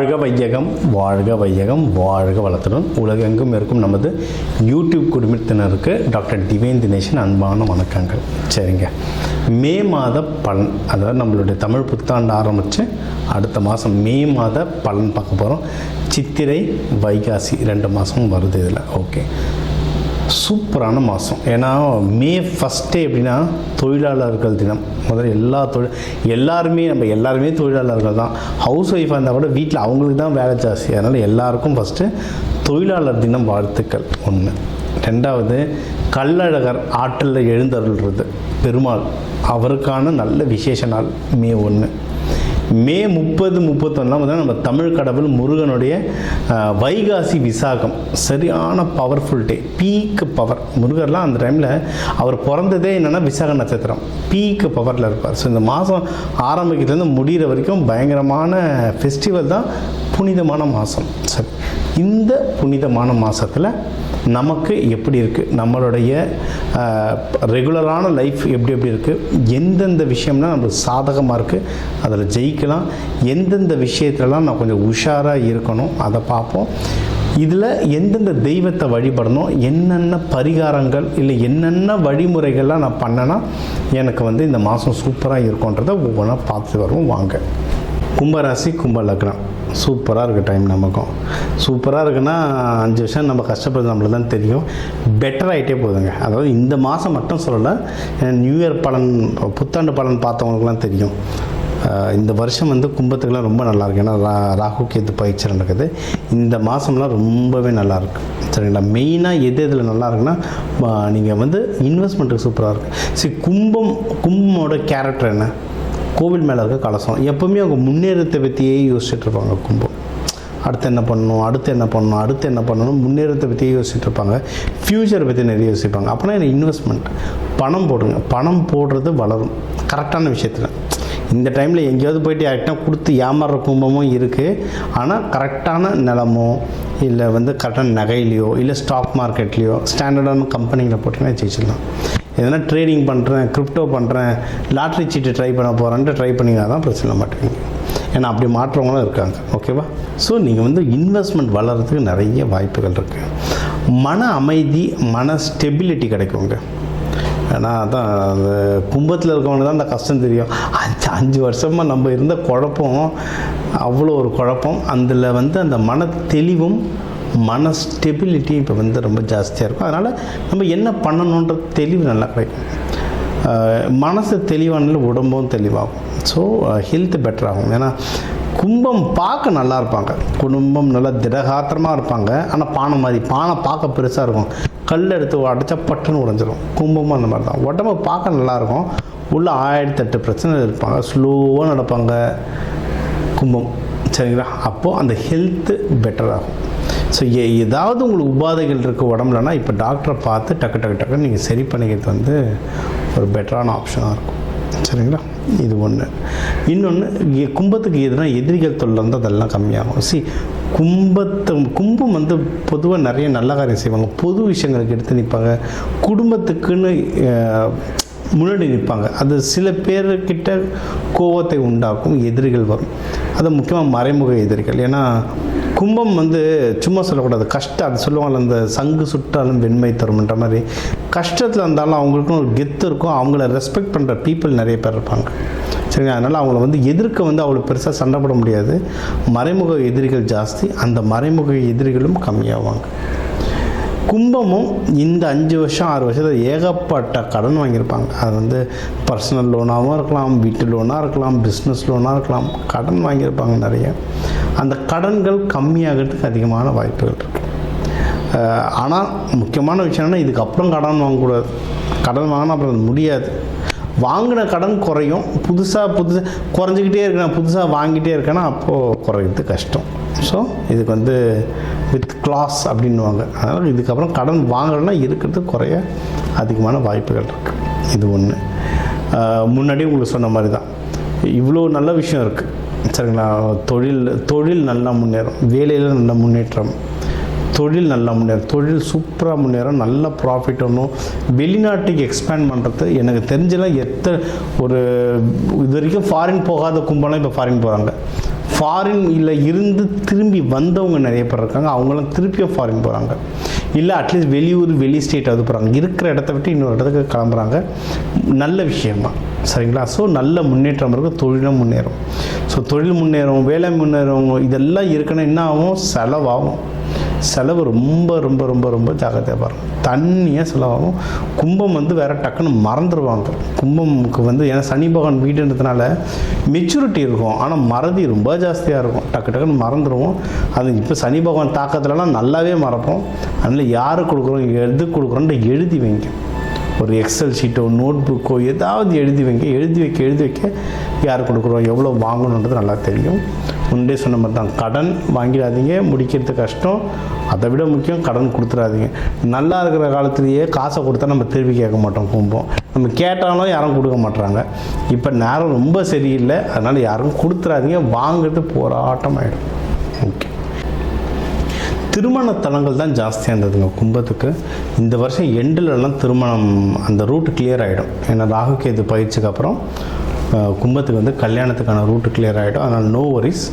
வாழ்க வையகம் வாழ்க வளத்துடன் உலகெங்கும் இருக்கும் நமது யூடியூப் குடும்பத்தினருக்கு டாக்டர் டிவைன் தினேஷன் அன்பான வணக்கங்கள். சரிங்க, மே மாத பலன், அதாவது நம்மளுடைய தமிழ் புத்தாண்டு ஆரம்பித்து அடுத்த மாதம் மே மாத பலன் பார்க்க போகிறோம். சித்திரை வைகாசி 2 மாதமும் வருது இதில். ஓகே, சூப்பரான மாதம். ஏன்னா மே ஃபஸ்ட்டே எப்படின்னா தொழிலாளர்கள் தினம். முதல்ல எல்லாருமே தொழிலாளர்கள் தான். ஹவுஸ் ஒய்ஃபாக இருந்தால் கூட வீட்டில் அவங்களுக்கு தான் வேலை ஜாஸ்தி. அதனால் எல்லாருக்கும் ஃபஸ்ட்டு தொழிலாளர் தினம் வாழ்த்துக்கள் 1. 2வது கள்ளழகர் ஆற்றில் எழுந்தருள்றது பெருமாள், அவருக்கான நல்ல விசேஷ நாள் மே 1. மே 30, 31 நம்ம தமிழ் கடவுள் முருகனுடைய வைகாசி விசாகம், சரியான பவர்ஃபுல் டே, பீக் பவர். முருகர்லாம் அந்த டைமில் அவர் பிறந்ததே என்னென்னா விசாக நட்சத்திரம், பீக் பவரில் இருப்பார். ஸோ இந்த மாதம் ஆரம்பிக்கிறதுலேருந்து முடிகிற வரைக்கும் பயங்கரமான ஃபெஸ்டிவல் தான், புனிதமான மாதம். சரி, இந்த புனிதமான மாதத்தில் நமக்கு எப்படி இருக்குது, நம்மளுடைய ரெகுலரான லைஃப் எப்படி இருக்குது, எந்தெந்த விஷயம்னா நம்மளுக்கு சாதகமாக இருக்குது, அதில் ஜெயிக்கலாம், எந்தெந்த விஷயத்துலலாம் நான் கொஞ்சம் உஷாராக இருக்கணும் அதை பார்ப்போம். இதில் எந்தெந்த தெய்வத்தை வழிபடணும், என்னென்ன பரிகாரங்கள் இல்லை என்னென்ன வழிமுறைகள்லாம் நான் பண்ணேன்னா எனக்கு இந்த மாதம் சூப்பராக இருக்கும்ன்றதை ஒவ்வொன்றா பார்த்து வருவோம். வாங்க. கும்பராசி, கும்ப லக்னம், சூப்பராக இருக்குது டைம். நமக்கும் சூப்பராக இருக்குன்னா 5 வருஷம் நம்ம கஷ்டப்படுறது நம்மளுக்கு தான் தெரியும். பெட்டர் ஆகிட்டே போகுதுங்க. அதாவது இந்த மாதம் மட்டும் சொல்லலை, நியூ இயர் பலன், புத்தாண்டு பலன் பார்த்தவங்களுக்குலாம் தெரியும். இந்த வருஷம் கும்பத்துக்கெலாம் ரொம்ப நல்லாயிருக்கு. ஏன்னா ராகு கேது பயிற்சி நடக்குது. இந்த மாதம்லாம் ரொம்பவே நல்லாயிருக்கு. சரிங்களா? மெயினாக எதில் நல்லா இருக்குன்னா நீங்கள் இன்வெஸ்ட்மெண்ட்டுக்கு சூப்பராக இருக்குது. சரி, கும்பமோட கேரக்டர் என்ன? கோவில் மேலே இருக்க கலசம். எப்போவுமே அவங்க முன்னேறத்தை பற்றியே யோசிச்சுட்டு இருப்பாங்க. கும்பம் அடுத்து என்ன பண்ணணும், முன்னேறத்தை பற்றியே யோசிச்சுட்டு இருப்பாங்க. ஃப்யூச்சரை பற்றி நிறைய யோசிப்பாங்க. அப்போனா என்ன, இன்வெஸ்ட்மெண்ட், பணம் போடுங்க. பணம் போடுறது வளரும் கரெக்டான விஷயத்தில். இந்த டைமில் எங்கேயாவது போய்ட்டு யார்கிட்ட கொடுத்து ஏமாறுற கும்பமும் இருக்குது. ஆனால் கரெக்டான நிலமோ இல்லை கரெக்டான நகையிலையோ இல்லை ஸ்டாக் மார்க்கெட்லேயோ ஸ்டாண்டர்டான கம்பெனியில் போட்டிங்கன்னா ஜெயிச்சிடலாம். எதனா ட்ரேடிங் பண்ணுறேன், கிரிப்டோ பண்ணுறேன், லாட்ரி சீட்டு ட்ரை பண்ண போகிறேன்ட்டு ட்ரை பண்ணிங்கன்னா தான் பிரச்சனை மாட்டேங்க. ஏன்னா அப்படி மாற்றவங்களும் இருக்காங்க. ஓகேவா? ஸோ நீங்கள் இன்வெஸ்ட்மெண்ட் வளர்கிறதுக்கு நிறைய வாய்ப்புகள் இருக்குது. மன அமைதி, மன ஸ்டெபிலிட்டி கிடைக்குங்க. ஏன்னா அதான் அந்த கும்பத்தில் இருக்கவங்க தான் அந்த கஷ்டம் தெரியும். 5 வருஷமாக நம்ம இருந்த குழப்பம், அவ்வளோ ஒரு குழப்பம். அதில் அந்த மன தெளிவும் மன ஸ்டெபிலிட்டி இப்போ ரொம்ப ஜாஸ்தியாக இருக்கும். அதனால் நம்ம என்ன பண்ணணுன்ற தெளிவு நல்லா கிடைக்கும். மனசு தெளிவானால உடம்பும் தெளிவாகும். ஸோ ஹெல்த் பெட்டர் ஆகும். ஏன்னா கும்பம் பார்க்க நல்லா இருப்பாங்க, குடும்பம் நல்லா திடகாத்திரமாக இருப்பாங்க. ஆனால் பானை பார்க்க பெருசாக இருக்கும், கல் எடுத்து அடைச்சா பட்டுன்னு உடைஞ்சிரும். கும்பமும் அந்த மாதிரி தான். உடம்பு பார்க்க நல்லாயிருக்கும், உள்ள 1008 பிரச்சனை இருப்பாங்க, ஸ்லோவாக நடப்பாங்க கும்பம். சரிங்களா? அப்போது அந்த ஹெல்த்து பெட்டர் ஆகும். ஸோ ஏதாவது உங்களுக்கு உபாதைகள் இருக்குது உடம்புலனா இப்போ டாக்டரை பார்த்து டக்கு நீங்கள் சரி பண்ணிக்கிறது ஒரு பெட்டரான ஆப்ஷனாக இருக்கும். சரிங்களா? இது ஒன்று. இன்னொன்று, கும்பத்துக்கு எதுனா எதிரிகள் தொல்லை அதெல்லாம் கம்மியாகும். கும்பம் பொதுவாக நிறைய நல்ல காரியம் செய்வாங்க, பொது விஷயங்களுக்கு எடுத்து நிற்பாங்க, குடும்பத்துக்குன்னு முன்னாடி நிற்பாங்க. அது சில பேர்கிட்ட கோபத்தை உண்டாக்கும், எதிரிகள் வரும். அது முக்கியமாக மறைமுக எதிரிகள். ஏன்னா கும்பம் சும்மா சொல்லக்கூடாது, கஷ்டம். அது சொல்லுவாங்கள்ல, அந்த சங்கு சுட்டாலும் வெண்மை தரும்ன்ற மாதிரி. கஷ்டத்தில் இருந்தாலும் அவங்களுக்கும் ஒரு கெத்து இருக்கும், அவங்கள ரெஸ்பெக்ட் பண்ணுற பீப்புள் நிறைய பேர் இருப்பாங்க. சரிங்க? அதனால் அவங்கள எதிர்க்க அவ்வளோ பெருசாக சண்டை போட முடியாது. மறைமுக எதிரிகள் ஜாஸ்தி, அந்த மறைமுக எதிரிகளும் கம்மியாவாங்க. கும்பமும் இந்த 5 வருஷம் 6 வருஷத்தில் ஏகப்பட்ட கடன் வாங்கியிருப்பாங்க. அது பர்சனல் லோனாகவும் இருக்கலாம், வீட்டு லோனாக இருக்கலாம், பிஸ்னஸ் லோனாக இருக்கலாம். கடன் வாங்கியிருப்பாங்க நிறைய. அந்த கடன்கள் கம்மியாகிறதுக்கு அதிகமான வாய்ப்புகள் இருக்குது. ஆனால் முக்கியமான விஷயம்னா இதுக்கப்புறம் கடன் வாங்கக்கூடாது. கடன் வாங்கினா அப்புறம் அது முடியாது. வாங்கின கடன் குறையும், புதுசாக குறைஞ்சிக்கிட்டே இருக்கேன், புதுசாக வாங்கிட்டே இருக்கேன்னா அப்போது குறையிறது கஷ்டம். ஸோ இதுக்கு வித் கிளாஸ் அப்படின்வாங்க. அதனால் இதுக்கப்புறம் கடன் வாங்கலைன்னா இருக்கிறது குறைய அதிகமான வாய்ப்புகள் இருக்குது. இது ஒன்று. முன்னாடி உங்களுக்கு சொன்ன மாதிரி தான் இவ்வளோ நல்ல விஷயம் இருக்குது. சரிங்களா? தொழில் நல்லா முன்னேறும், வேலையில் நல்ல முன்னேற்றம், தொழில் நல்லா முன்னேறும், தொழில் சூப்பராக முன்னேறும், நல்ல ப்ராஃபிட் ஒன்றும். வெளிநாட்டுக்கு எக்ஸ்பேண்ட் பண்ணுறது எனக்கு தெரிஞ்செல்லாம் ஒரு இது வரைக்கும் ஃபாரின் போகாத கும்பலாம் இப்போ ஃபாரின் போகிறாங்க. ஃபாரின்ல இருந்து திரும்பி வந்தவங்க நிறைய பேர் இருக்காங்க. அவங்களாம் திருப்பியும் ஃபாரின் போகிறாங்க, இல்லை அட்லீஸ்ட் வெளியூர் வெளி ஸ்டேட் அது போகிறாங்க, இருக்கிற இடத்த விட்டு இன்னொரு இடத்துக்கு கிளம்புறாங்க. நல்ல விஷயமா சரிங்களா? ஸோ நல்ல முன்னேற்றம் இருக்கும், தொழிலும் முன்னேறும். ஸோ தொழில் முன்னேறும், வேலை முன்னேறும், இதெல்லாம் இருக்குன்னா என்ன ஆகும்? செலவாகும். செலவு ரொம்ப ரொம்ப ரொம்ப ரொம்ப ஜாக்கிரதையாக பாருங்கள். தண்ணியாக செலவாகும். கும்பம் வந்து வேறு டக்குன்னு மறந்துடுவாங்க. கும்பமுக்கு வந்து ஏன்னா சனி பகவான் வீடுன்றதுனால மெச்சூரிட்டி இருக்கும், ஆனால் மறதி ரொம்ப ஜாஸ்தியாக இருக்கும். டக்குன்னு மறந்துடுவோம். அது இப்போ சனி பகவான் தாக்கத்துலலாம் நல்லாவே மறப்போம். அதனால் யாருக்கு கொடுக்குறோம், எது கொடுக்குறோன்ட்டு எழுதி வைங்க. ஒரு எக்ஸல் ஷீட்டோ நோட் புக்கோ ஏதாவது எழுதி வைங்க. எழுதி வைக்க யார் கொடுக்குறோம், எவ்வளோ வாங்கணுன்றது நல்லா தெரியும். முன்னே சொன்ன மாதிரி தான், கடன் வாங்கிடாதீங்க, முடிக்கிறது கஷ்டம். அதை விட முக்கியம் கடன் கொடுத்துடாதீங்க. நல்லா இருக்கிற காலத்துலேயே காசை கொடுத்தா நம்ம திருப்பி கேட்க மாட்டோம். கும்பம் நம்ம கேட்டாலும் யாரும் கொடுக்க மாட்டுறாங்க. இப்போ நேரம் ரொம்ப சரியில்லை, அதனால் யாரும் கொடுத்துடாதீங்க. வாங்கிறது போராட்டம் ஆகிடும். ஓகே, திருமண தலங்கள் தான் ஜாஸ்தியாக இருந்ததுங்க கும்பத்துக்கு. இந்த வருஷம் எண்டிலெல்லாம் திருமணம் அந்த ரூட்டு கிளியர் ஆகிடும். ஏன்னா ராகுகேது பயிற்சிக்கு அப்புறம் கும்பத்துக்கு வந்து கல்யாணத்துக்கான ரூட்டு கிளியர் ஆகிடும். அதனால் நோ வரிஸ்.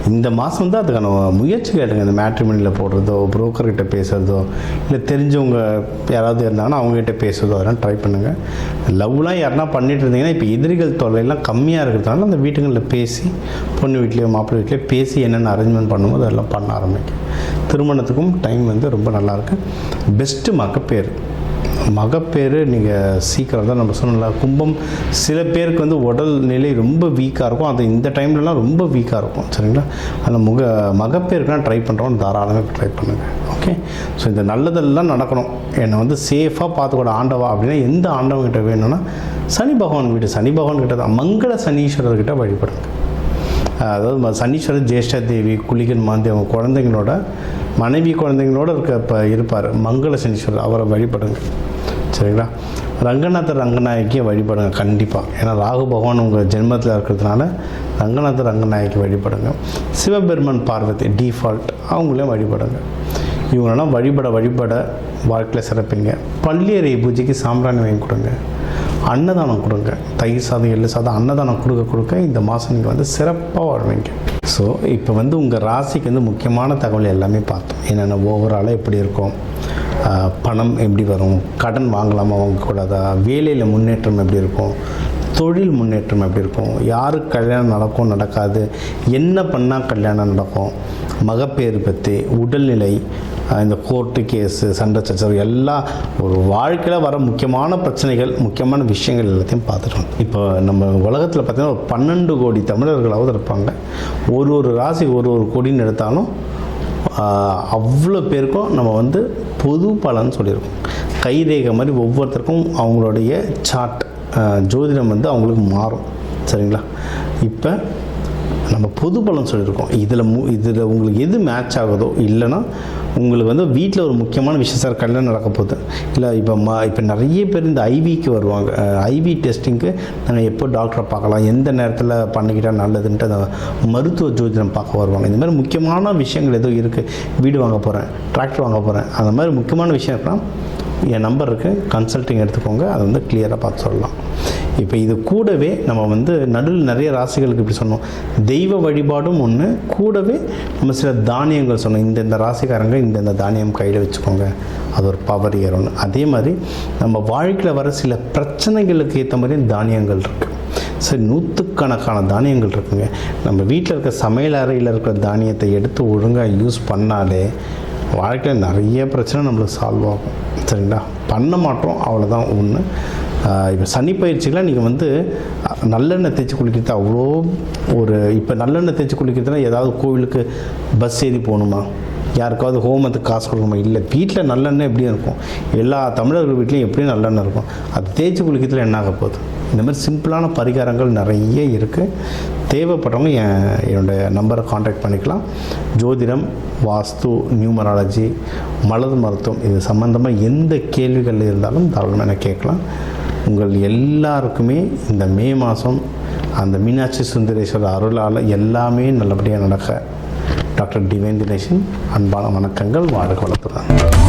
இந்த மாதம் வந்து அதுக்கான முயற்சி கேட்டுங்க. இந்த மேட்ரிமோனியில் போடுறதோ, புரோக்கர்கிட்ட பேசுகிறதோ, இல்லை தெரிஞ்சவங்க யாராவது இருந்தாங்கன்னா அவங்ககிட்ட பேசுகிறதோ, அதெல்லாம் ட்ரை பண்ணுங்கள். லவ்லாம் யாருன்னா பண்ணிட்டு இருந்தீங்கன்னா இப்போ எதிரிகள் தொல்லையெல்லாம் கம்மியாக இருக்கிறதுனால அந்த வீட்டுங்களில் பேசி, பொண்ணு வீட்லேயோ மாப்பிள்ளை வீட்லேயோ பேசி என்னென்ன அரேஞ்ச்மெண்ட் பண்ணும்போது அதெல்லாம் பண்ண ஆரம்பிக்கும். திருமணத்துக்கும் டைம் வந்து ரொம்ப நல்லாயிருக்கு. பெஸ்ட்டு மகப்பேறு. மகப்பேறு நீங்கள் சீக்கிரம் தான் நம்ம சொன்னல. கும்பம் சில பேருக்கு வந்து உடல் நிலை ரொம்ப வீக்காக இருக்கும். அது இந்த டைம்லலாம் ரொம்ப வீக்காக இருக்கும் சரிங்களா? அதில் மகப்பேருக்குலாம் ட்ரை பண்ணுறோம், தாராளமாக ட்ரை பண்ணுங்கள். ஓகே, ஸோ இந்த நல்லதெல்லாம் நடக்கணும். என்னை வந்து சேஃபாக பார்த்துக்கூட ஆண்டவா அப்படின்னா எந்த ஆண்டவங்கிட்ட வேணும்னா சனி பகவான் வீடு, சனி பகவான் கிட்ட தான் மங்கள சனீஸ்வரர்கிட்ட வழிபடுங்க. அதாவது சனீஸ்வரர் ஜேஷ்டா தேவி குளிகன் மாந்தி அவங்க குழந்தைங்களோட மனைவி குழந்தைங்களோட இருப்பார் மங்கள சனீஸ்வரர், அவரை வழிபடுங்க சரிங்களா? ரங்கநாதர் ரங்கநாயகியை வழிபடுங்க கண்டிப்பாக. ஏன்னா ராகு பகவான் உங்கள் ஜென்மத்தில் இருக்கிறதுனால ரங்கநாதர் ரங்கநாயகி வழிபடுங்க. சிவபெருமன் பார்வதி டிஃபால்ட் அவங்களையும் வழிபடுங்க. இவங்களெல்லாம் வழிபட வாழ்க்கையில் சிறப்பிங்க. பள்ளியறை பூஜைக்கு சாம்பிராணி வாங்கி கொடுங்க. அன்னதானம் கொடுங்க. தயிர் சாதம், எள்ளு சாதம் அன்னதானம் கொடுக்க இந்த மாதம் நீங்கள் வந்து சிறப்பாக வாழ்வீங்க. ஸோ இப்போ வந்து உங்கள் ராசிக்கு வந்து முக்கியமான தகவல் எல்லாமே பார்த்தோம். என்னென்ன ஓவராலாக எப்படி இருக்கும், பணம் எப்படி வரும், கடன் வாங்கலாமா வாங்கக்கூடாதா, வேலையில் முன்னேற்றம் எப்படி இருக்கும், தொழில் முன்னேற்றம் எப்படி இருக்கும், யாருக்கு கல்யாணம் நடக்கும் நடக்காது, என்ன பண்ணால் கல்யாணம் நடக்கும், மகப்பேறு பற்றி, உடல்நிலை, இந்த கோர்ட்டு கேஸு, சண்டை சச்சரவு எல்லாம் ஒரு வாழ்க்கையில் வர முக்கியமான பிரச்சனைகள், முக்கியமான விஷயங்கள் எல்லாத்தையும் பார்த்துட்டோம். இப்போ நம்ம உலகத்தில் பார்த்திங்கன்னா ஒரு 12 கோடி தமிழர்களாவது இருப்பாங்க. ஒரு ராசி ஒரு கோடின்னு எடுத்தாலும் அவ்வளோ பேருக்கும் நம்ம வந்து பொது பலன்னு சொல்லியிருக்கோம். கைரேகை மாதிரி ஒவ்வொருத்தருக்கும் அவங்களுடைய சார்ட் ஜோதிடம் வந்து அவங்களுக்கு மாறும் சரிங்களா? இப்போ நம்ம பொது பலன் சொல்லியிருக்கோம். இதில் உங்களுக்கு எது மேட்ச் ஆகுதோ, இல்லைன்னா உங்களுக்கு வந்து வீட்டில் ஒரு முக்கியமான விஷயம் சார் கல்யாணம் நடக்க போகுது, இல்லை இப்போ நிறைய பேர் இந்த ஐவிக்கு வருவாங்க. ஐவி டெஸ்டிங்க்கு நாங்கள் எப்போ டாக்டரை பார்க்கலாம், எந்த நேரத்தில் பண்ணிக்கிட்டால் நல்லதுன்ட்டு அந்த மருத்துவ ஜோதிடம் பார்க்க வருவாங்க. இந்த மாதிரி முக்கியமான விஷயங்கள் எதுவும் இருக்குது, வீடு வாங்க போகிறேன், டிராக்டர் வாங்க போகிறேன், அந்த மாதிரி முக்கியமான விஷயம் இருக்குன்னா என் நம்பர் இருக்குது, கன்சல்ட்டிங் எடுத்துக்கோங்க. அதை வந்து கிளியராக பார்த்து சொல்லலாம். இப்போ இது கூடவே நம்ம வந்து நடுவில் நிறைய ராசிகளுக்கு இப்படி சொன்னோம், தெய்வ வழிபாடும் ஒன்று, கூடவே நம்ம சில தானியங்கள் சொன்னோம். இந்த ராசிக்காரங்க இந்த தானியம் கையில் வச்சுக்கோங்க, அது ஒரு பவர் ஏறும்னு. அதே மாதிரி நம்ம வாழ்க்கையில் வர சில பிரச்சனைகளுக்கு ஏற்ற மாதிரி தானியங்கள் இருக்குது. சரி, நூற்றுக்கணக்கான தானியங்கள் இருக்குங்க. நம்ம வீட்டில் இருக்க சமையல் அறையில் இருக்கிற தானியத்தை எடுத்து ஒழுங்காக யூஸ் பண்ணாலே வாழ்க்கையில் நிறைய பிரச்சனை நம்மளுக்கு சால்வ் ஆகும் சரிங்களா? பண்ண மாட்டோம், அவ்வளோதான் ஒன்று. இப்போ சனி பயிற்சிகளாக நீங்கள் வந்து நல்லெண்ணெய் தேய்ச்சி குளிக்கிறது அவ்வளோ இப்போ நல்லெண்ணெய் தேய்ச்சி குளிக்கிறதுனா ஏதாவது கோவிலுக்கு பஸ் ஏறி போகணுமா, யாருக்காவது ஹோமத்துக்கு காசு கொடுக்கணுமா? இல்லை, வீட்டில் நல்லெண்ணெய் எப்படியும் இருக்கும். எல்லா தமிழர்கள் வீட்லேயும் எப்படியும் நல்லெண்ணெய் இருக்கும். அது தேய்ச்சி குளிக்கிறதுல என்ன ஆக போகுது? இந்த மாதிரி சிம்பிளான பரிகாரங்கள் நிறைய இருக்குது. தேவைப்படுறவங்க என்னுடைய நம்பரை காண்டாக்ட் பண்ணிக்கலாம். ஜோதிடம், வாஸ்து, நியூமராலஜி, மலர் மருத்துவம் இது சம்மந்தமாக எந்த கேள்விகள் இருந்தாலும் தாராளமாக என்ன கேட்கலாம். உங்கள் எல்லாருக்குமே இந்த மே மாதம் அந்த மீனாட்சி சுந்தரேஸ்வரர் அருளால் எல்லாமே நல்லபடியாக நடக்க டாக்டர் டிவைன் தினேஷன் அன்பான வணக்கங்கள். வாழ்க வளத்துடன்.